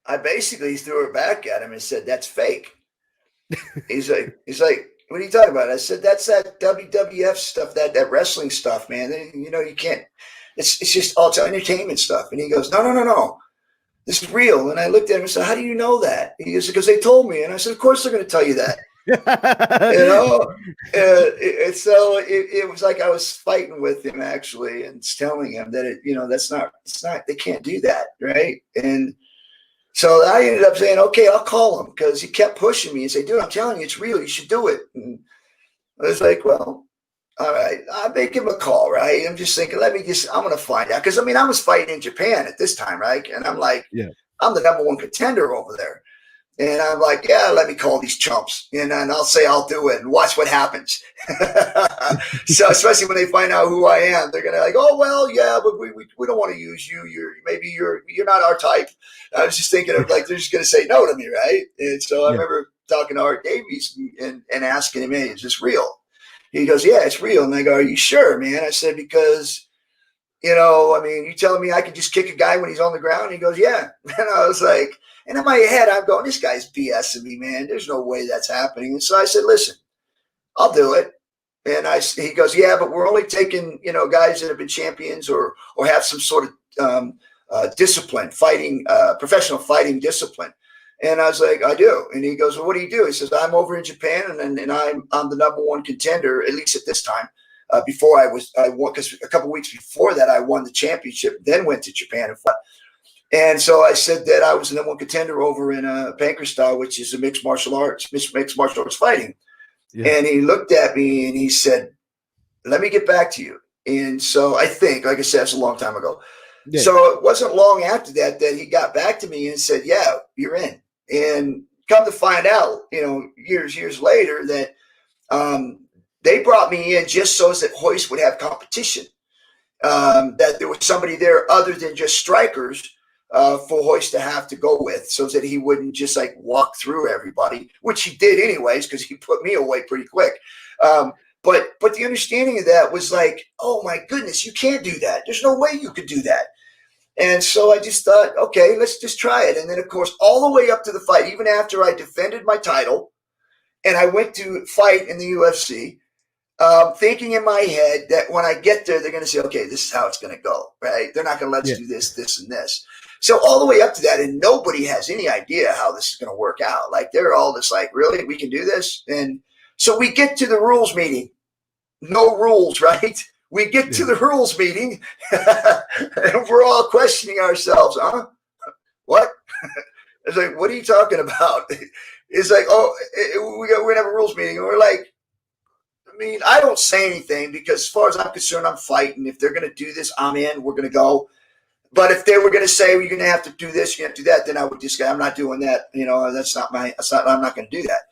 I basically threw it back at him and said, "That's fake." He's like, "What are you talking about?" I said, "That's that WWF stuff, that wrestling stuff, man. You can't. It's just all it's entertainment stuff." And he goes, "No, no, no, no. This is real." And I looked at him and said, "How do you know that?" He goes, "Because they told me." And I said, "Of course they're going to tell you that." You know, it was like I was fighting with him actually, and telling him that that's not, it's not, they can't do that, right? And so I ended up saying, "Okay, I'll call him," because he kept pushing me and say, "Dude, I'm telling you, it's real. You should do it." And I was like, "Well, all right, I'll make him a call, right?" I'm just thinking, I'm going to find out. Because, I was fighting in Japan at this time, right? And I'm like, Yeah. I'm the number one contender over there. And I'm like, "Yeah, let me call these chumps. And I'll say I'll do it and watch what happens." So, especially when they find out who I am, they're going to like, "Oh, well, yeah, but we don't want to use you. You're not our type." I was just thinking of like, they're just going to say no to me, right? And so I remember talking to Art Davies and asking him, "Hey, is this real?" He goes, "Yeah, it's real." And I go, "Are you sure, man?" I said, "Because, you telling me I could just kick a guy when he's on the ground?" And he goes, "Yeah." And I was like, and in my head, I'm going, "This guy's BSing me, man. There's no way that's happening." And so I said, "Listen, I'll do it." And he goes, "Yeah, but we're only taking, guys that have been champions or have some sort of discipline, fighting, professional fighting discipline." And I was like, "I do." And he goes, "Well, what do you do?" He says, "I'm over in Japan, and I'm the number one contender, at least at this time." Before I won, because a couple of weeks before that, I won the championship, then went to Japan and fought. And so I said that I was the number one contender over in Pankerstyle, which is a mixed martial arts fighting. Yeah. And he looked at me and he said, "Let me get back to you." And so I think, like I said, it's a long time ago. Yeah. So it wasn't long after that he got back to me and said, "Yeah, you're in." And come to find out, years later, that they brought me in just so that Royce would have competition. That there was somebody there other than just strikers for Royce to have to go with, so that he wouldn't just like walk through everybody, which he did anyways, because he put me away pretty quick. But the understanding of that was like, "Oh my goodness, you can't do that. There's no way you could do that." And so I just thought, okay, let's just try it. And then, of course, all the way up to the fight, even after I defended my title and I went to fight in the UFC, thinking in my head that when I get there, they're going to say, "Okay, this is how it's going to go," right? They're not going to let us do this, this, and this. So all the way up to that, and nobody has any idea how this is going to work out. Like, they're all just like, "Really? We can do this?" And so we get to the rules meeting. No rules, right? We get to the rules meeting, and we're all questioning ourselves. Huh? What? It's like, "What are you talking about?" It's like, "Oh, we're going to have a rules meeting." And we're like, I don't say anything because, as far as I'm concerned, I'm fighting. If they're going to do this, I'm in. We're going to go. But if they were going to say, "Well, you're going to have to do this, you have to do that," then I would just say, "I'm not doing that. I'm not going to do that."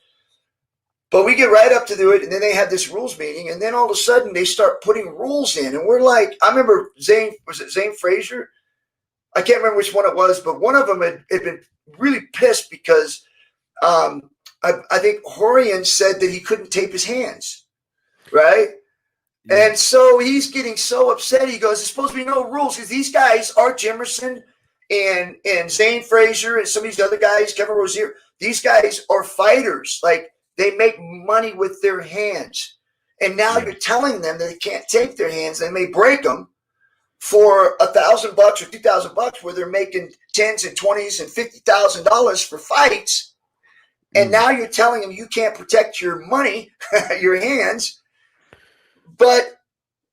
But we get right up to do it, and then they have this rules meeting, and then all of a sudden they start putting rules in, and we're like, I remember Zane Frazier? I can't remember which one it was, but one of them had been really pissed because I think Horian said that he couldn't tape his hands, right? Yeah. And so he's getting so upset. He goes, "There's supposed to be no rules," because these guys, Art Jimerson and Zane Frazier and some of these other guys, Kevin Rozier, these guys are fighters. Like, they make money with their hands. And now you're telling them that they can't take their hands. They may break them for $1,000 or $2,000, where they're making tens and twenties and $50,000 for fights. And now you're telling them you can't protect your money, your hands. But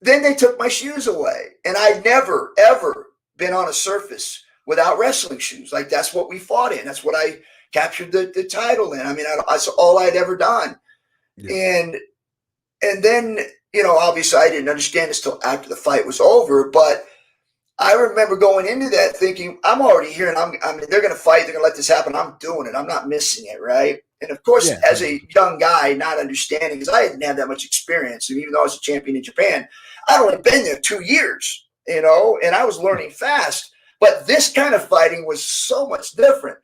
then they took my shoes away. And I'd never, ever been on a surface without wrestling shoes. Like, that's what we fought in. That's what I captured the title in. That's all I'd ever done. Yeah. And then, obviously I didn't understand this till after the fight was over, but I remember going into that thinking, I'm already here, and they're going to fight. They're going to let this happen. I'm doing it. I'm not missing it, right? And of course, as a young guy, not understanding, because I didn't have that much experience, and even though I was a champion in Japan, I'd only been there 2 years, and I was learning fast. But this kind of fighting was so much different.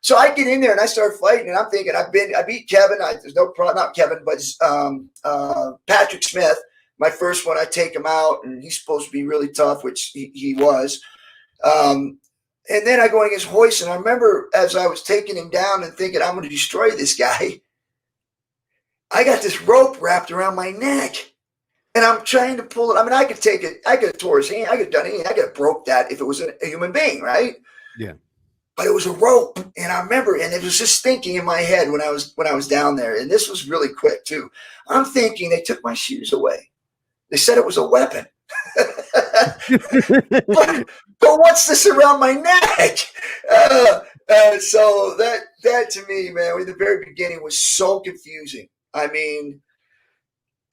So I get in there and I start fighting, and I'm thinking, I beat Kevin. There's no problem, not Kevin, but Patrick Smith. My first one, I take him out, and he's supposed to be really tough, which he was. And then I go against Royce, and I remember as I was taking him down and thinking I'm going to destroy this guy, I got this rope wrapped around my neck. And I'm trying to pull it. I mean, I could take it. I could have tore his hand. I could have done anything. I could have broke that if it was a human being, right? Yeah. But it was a rope, and I remember, and it was just thinking in my head when I was down there. And this was really quick too. I'm thinking they took my shoes away. They said it was a weapon. but what's this around my neck? So that to me, man, in the very beginning was so confusing. I mean,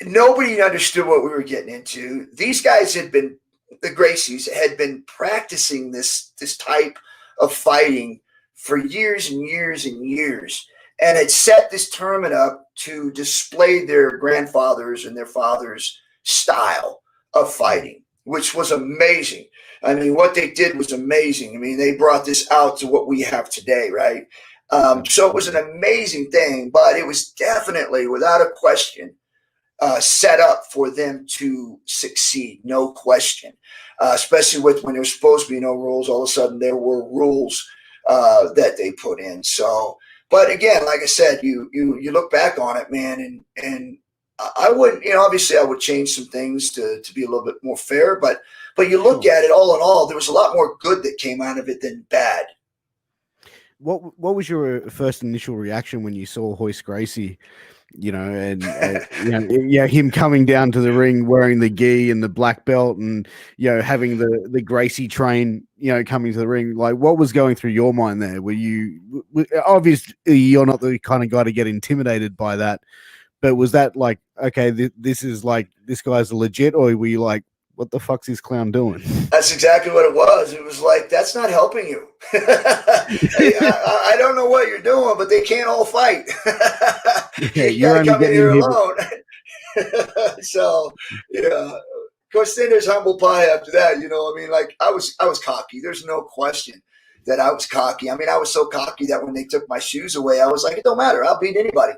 nobody understood what we were getting into. These guys the Gracies had been practicing this type of fighting for years and years and years, and had set this tournament up to display their grandfathers and their fathers' style of fighting, which was amazing. I mean, what they did was amazing. I mean, they brought this out to what we have today, right? So it was an amazing thing, but it was definitely, without a question, set up for them to succeed, no question. Especially with when there's supposed to be no rules, all of a sudden there were rules that they put in. So, but again, like I said, you look back on it, man, and I wouldn't, obviously I would change some things to be a little bit more fair, but you look at it all in all, there was a lot more good that came out of it than bad. What was your first initial reaction when you saw Royce Gracie? And him coming down to the ring wearing the gi and the black belt, and having the Gracie train, coming to the ring. Like, what was going through your mind there? Were you obviously you're not the kind of guy to get intimidated by that, but was that like, okay, this is like, this guy's legit, or were you like, what the fuck's this clown doing? That's exactly what it was. It was like, that's not helping you. I don't know what you're doing, but they can't all fight. You got to come in here alone. So, yeah. Of course, then there's humble pie after that. I mean, like, I was cocky. There's no question that I was cocky. I mean, I was so cocky that when they took my shoes away, I was like, it don't matter. I'll beat anybody.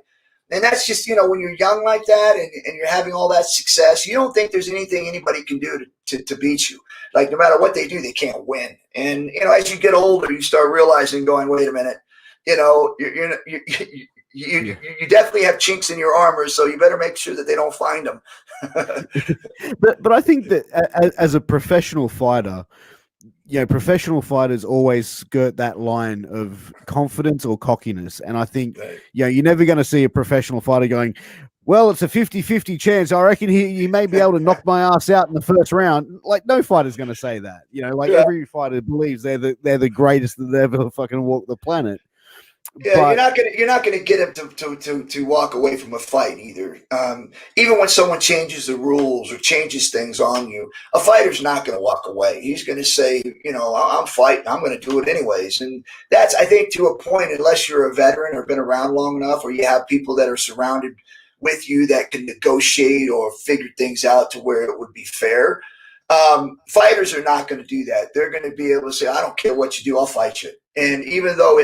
And that's just, when you're young like that and you're having all that success, you don't think there's anything anybody can do to beat you. Like, no matter what they do, they can't win. And, as you get older, you start realizing, going, wait a minute, you definitely have chinks in your armor, so you better make sure that they don't find them. but I think that as a professional fighter, professional fighters always skirt that line of confidence or cockiness. And I think, you're never going to see a professional fighter going, well, it's a 50-50 chance. I reckon he may be able to knock my ass out in the first round. Like, no fighter's going to say that. Every fighter believes they're the greatest that ever fucking walked the planet. Yeah, but you're not gonna get him to walk away from a fight either. Even when someone changes the rules or changes things on you, a fighter's not gonna walk away. He's gonna say, I'm fighting. I'm gonna do it anyways. And that's, I think, to a point, unless you're a veteran or been around long enough, or you have people that are surrounded with you that can negotiate or figure things out to where it would be fair. Fighters are not going to do that. They're going to be able to say, I don't care what you do, I'll fight you. And even though it